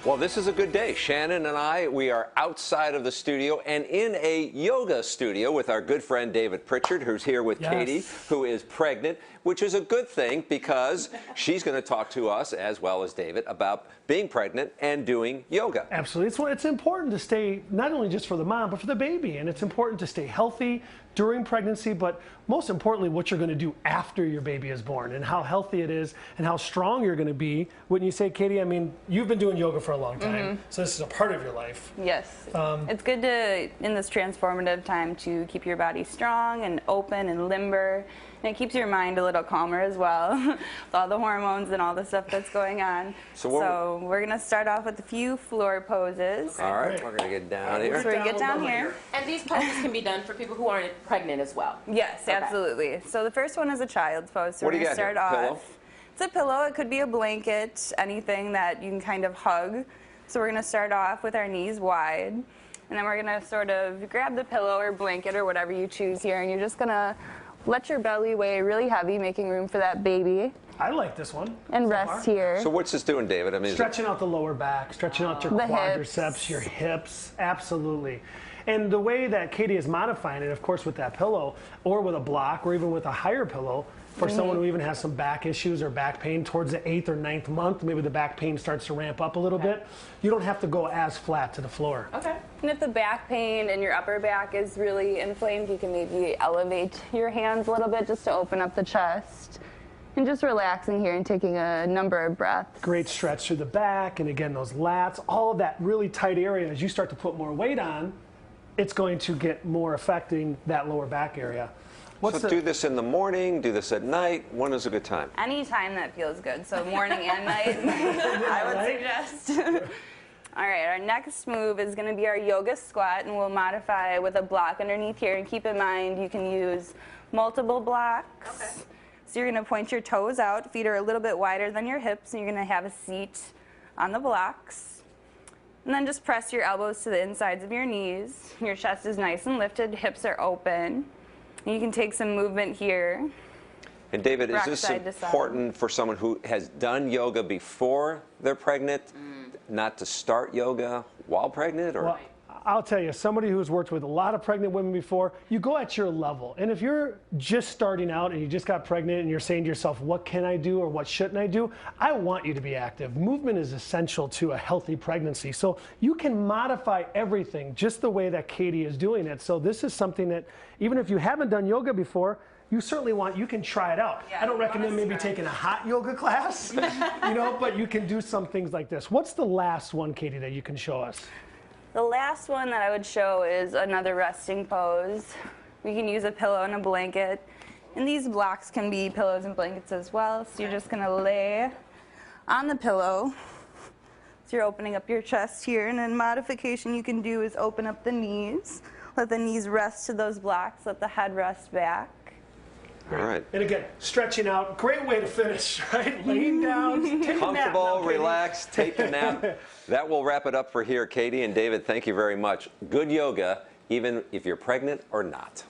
Well, this is a good day. Shannon and I, we are outside of the studio and in a yoga studio with our good friend David Pritchard, who's here with Katie, who is pregnant, which is a good thing because she's going to talk to us, as well as David, about being pregnant and doing yoga. Absolutely. It's important to stay, not only just for the mom, but for the baby. And it's important to stay healthy during pregnancy, but most importantly, what you're going to do after your baby is born and how healthy it is and how strong you're going to be. Wouldn't you say, Katie? I mean, you've been doing yoga for a long time, so this is a part of your life. Yes. It's good to, in this transformative time, to keep your body strong and open and limber. And it keeps your mind a little calmer as well, with all the hormones and all the stuff that's going on. So we're going to start off with a few floor poses. All right, we're going to get down here. So we get down here. And these poses can be done for people who aren't pregnant as well. Yes, absolutely. So the first one is a child's pose. So What do we're you going to got start here? off. Pillow? It's a pillow. It could be a blanket, anything that you can kind of hug. So we're going to start off with our knees wide. And then we're going to sort of grab the pillow or blanket or whatever you choose here. And you're just going to let your belly weigh really heavy, making room for that baby. I like this one. And rest here. So what's this doing, David? I mean, stretching out the lower back, stretching out your quadriceps, your hips. Absolutely. And the way that Katie is modifying it, of course, with that pillow or with a block or even with a higher pillow, for someone who even has some back issues or back pain towards the 8th or 9th month, maybe the back pain starts to ramp up a little bit, you don't have to go as flat to the floor. Okay. And if the back pain and your upper back is really inflamed, you can maybe elevate your hands a little bit just to open up the chest. And just relaxing here and taking a number of breaths. Great stretch through the back, and again, those lats, all of that really tight area. As you start to put more weight on, it's going to get more affecting that lower back area. So do this in the morning, do this at night. When is a good time? Any time that feels good. So morning and night, I would suggest. All right, our next move is going to be our yoga squat, and we'll modify with a block underneath here. And keep in mind, you can use multiple blocks. Okay. So you're going to point your toes out, feet are a little bit wider than your hips, and you're going to have a seat on the blocks. And then just press your elbows to the insides of your knees. Your chest is nice and lifted, hips are open. You can take some movement here. And David, is this important for someone who has done yoga before they're pregnant, not to start yoga while pregnant? Or? Well, I'll tell you, somebody who's worked with a lot of pregnant women before, you go at your level. And if you're just starting out and you just got pregnant and you're saying to yourself, what can I do or what shouldn't I do? I want you to be active. Movement is essential to a healthy pregnancy. So you can modify everything just the way that Katie is doing it. So this is something that even if you haven't done yoga before, you certainly you can try it out. I don't recommend maybe taking a hot yoga class, but you can do some things like this. What's the last one, Katie, that you can show us? The last one that I would show is another resting pose. We can use a pillow and a blanket. And these blocks can be pillows and blankets as well. So you're just going to lay on the pillow. So you're opening up your chest here. And then modification you can do is open up the knees. Let the knees rest to those blocks. Let the head rest back. All right. And again, stretching out, great way to finish, right? Laying down, take a nap. Comfortable, relaxed, take a nap. That will wrap it up for here, Katie and David. Thank you very much. Good yoga, even if you're pregnant or not.